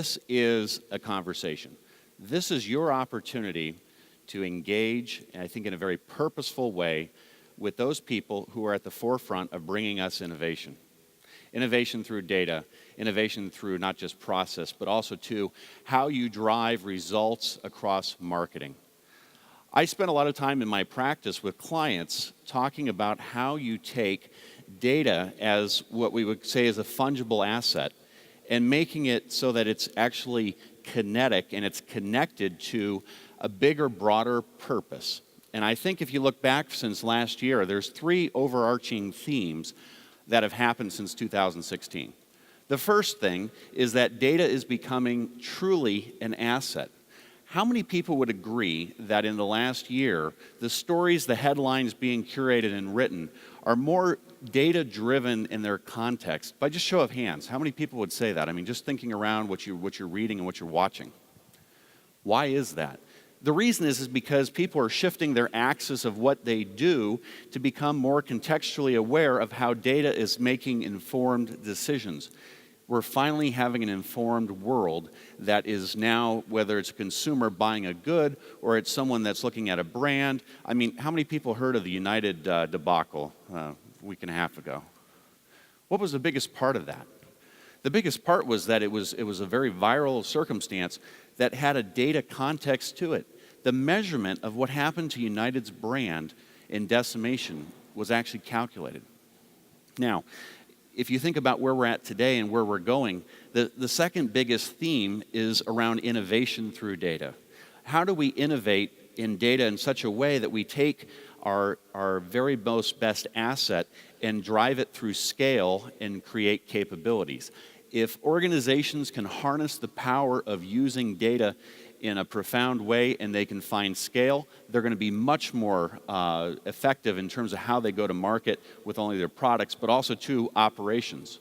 This is a conversation. This is your opportunity to engage, I think in a very purposeful way, with those people who are at the forefront of bringing us innovation. Innovation through data, innovation through not just process, but also to how you drive results across marketing. I spend a lot of time in my practice with clients talking about how you take data as what we would say is a fungible asset and making it so that it's actually kinetic and it's connected to a bigger, broader purpose. And I think if you look back since last year, there's 3 overarching themes that have happened since 2016. The first thing is that data is becoming truly an asset. How many people would agree that in the last year, the stories, the headlines being curated and written are more data-driven in their context? By just show of hands, how many people would say that? I mean, just thinking around what you're reading and what you're watching. Why is that? The reason is because people are shifting their axis of what they do to become more contextually aware of how data is making informed decisions. We're finally having an informed world that is now, whether it's a consumer buying a good or it's someone that's looking at a brand. I mean, how many people heard of the United debacle a week and a half ago? What was the biggest part of that? The biggest part was that it was a very viral circumstance that had a data context to it. The measurement of what happened to United's brand in decimation was actually calculated. Now, if you think about where we're at today and where we're going, the second biggest theme is around innovation through data. How do we innovate in data in such a way that we take our very most best asset and drive it through scale and create capabilities? If organizations can harness the power of using data in a profound way and they can find scale, they're going to be much more effective in terms of how they go to market with only their products, but also to operations.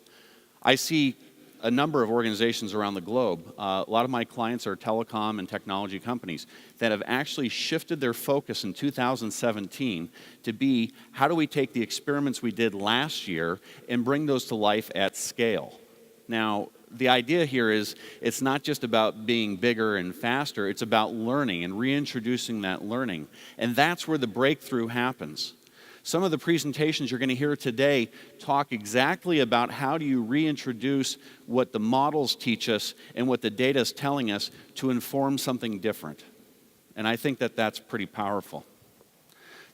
I see a number of organizations around the globe. A lot of my clients are telecom and technology companies that have actually shifted their focus in 2017 to be, how do we take the experiments we did last year and bring those to life at scale? Now, the idea here is it's not just about being bigger and faster, it's about learning and reintroducing that learning. And that's where the breakthrough happens. Some of the presentations you're going to hear today talk exactly about how do you reintroduce what the models teach us and what the data is telling us to inform something different. And I think that that's pretty powerful.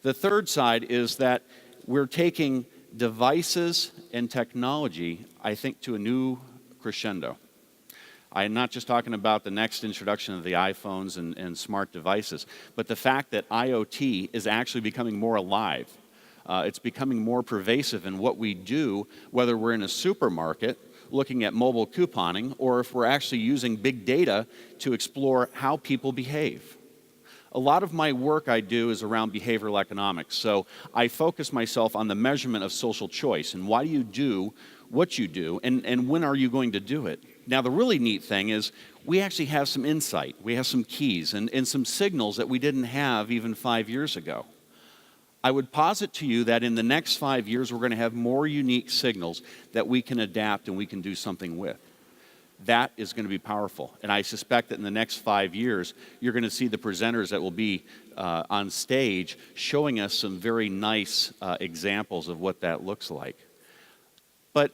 The third side is that we're taking devices and technology, I think, to a new crescendo. I'm not just talking about the next introduction of the iPhones and smart devices, but the fact that IoT is actually becoming more alive. It's becoming more pervasive in what we do, whether we're in a supermarket looking at mobile couponing or if we're actually using big data to explore how people behave. A lot of my work I do is around behavioral economics, so I focus myself on the measurement of social choice and why do you do what you do and when are you going to do it. Now the really neat thing is we actually have some insight, we have some keys and some signals that we didn't have even 5 years ago. I would posit to you that in the next 5 years we're going to have more unique signals that we can adapt and we can do something with. That is going to be powerful. And I suspect that in the next 5 years, you're going to see the presenters that will be on stage showing us some very nice examples of what that looks like. But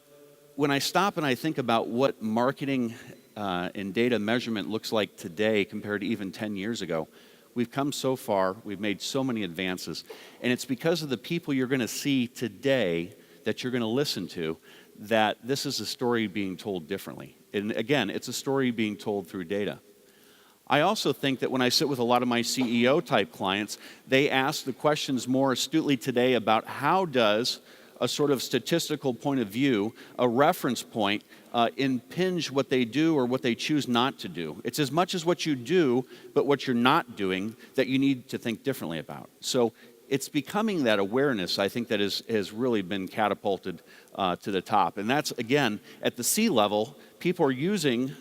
when I stop and I think about what marketing and data measurement looks like today compared to even 10 years ago, we've come so far, we've made so many advances, and it's because of the people you're going to see today that you're going to listen to that this is a story being told differently. And again, it's a story being told through data. I also think that when I sit with a lot of my CEO-type clients, they ask the questions more astutely today about how does a sort of statistical point of view, a reference point, impinge what they do or what they choose not to do. It's as much as what you do, but what you're not doing that you need to think differently about. So it's becoming that awareness, I think, that has really been catapulted to the top. And that's, again, at the C level, people are using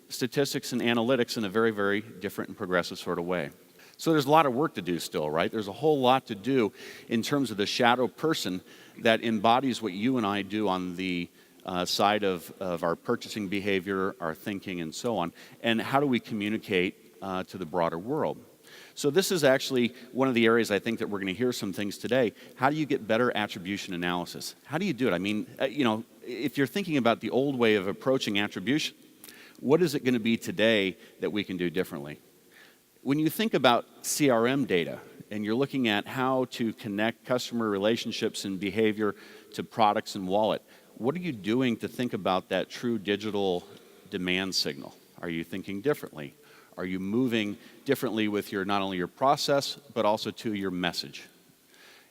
statistics and analytics in a very, very different and progressive sort of way. So there's a lot of work to do still, right? There's a whole lot to do in terms of the shadow person that embodies what you and I do on the side of our purchasing behavior, our thinking, and so on, and how do we communicate to the broader world. So this is actually one of the areas I think that we're going to hear some things today. How do you get better attribution analysis? How do you do it? I mean, if you're thinking about the old way of approaching attribution, what is it going to be today that we can do differently? When you think about CRM data and you're looking at how to connect customer relationships and behavior to products and wallet, what are you doing to think about that true digital demand signal? Are you thinking differently? Are you moving differently with not only your process, but also to your message?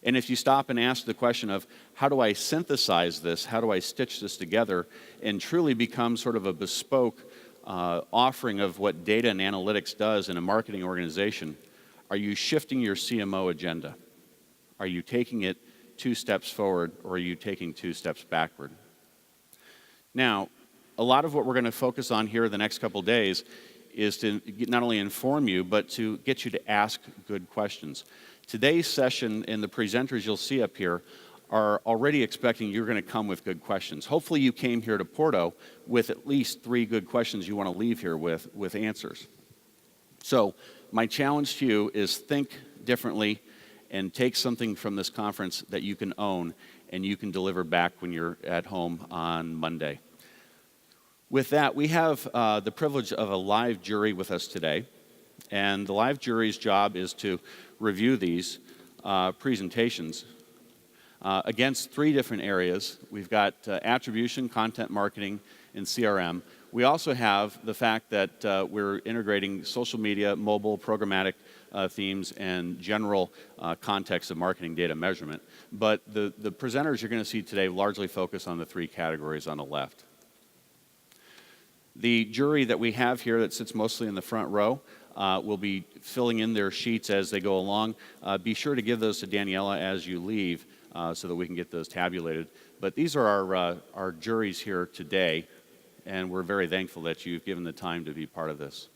And if you stop and ask the question of, how do I synthesize this? How do I stitch this together and truly become sort of a bespoke offering of what data and analytics does in a marketing organization? Are you shifting your CMO agenda? Are you taking it 2 steps forward, or are you taking 2 steps backward? Now, a lot of what we're going to focus on here the next couple days is to not only inform you, but to get you to ask good questions. Today's session and the presenters you'll see up here are already expecting you're going to come with good questions. Hopefully you came here to Porto with at least 3 good questions you want to leave here with answers. So my challenge to you is think differently and take something from this conference that you can own and you can deliver back when you're at home on Monday. With that, we have the privilege of a live jury with us today, and the live jury's job is to review these presentations against 3 different areas. We've got attribution, content marketing, and CRM. We also have the fact that we're integrating social media, mobile, programmatic themes, and general context of marketing data measurement. But the presenters you're going to see today largely focus on the 3 categories on the left. The jury that we have here that sits mostly in the front row will be filling in their sheets as they go along. Be sure to give those to Daniela as you leave so that we can get those tabulated. But these are our juries here today, and we're very thankful that you've given the time to be part of this.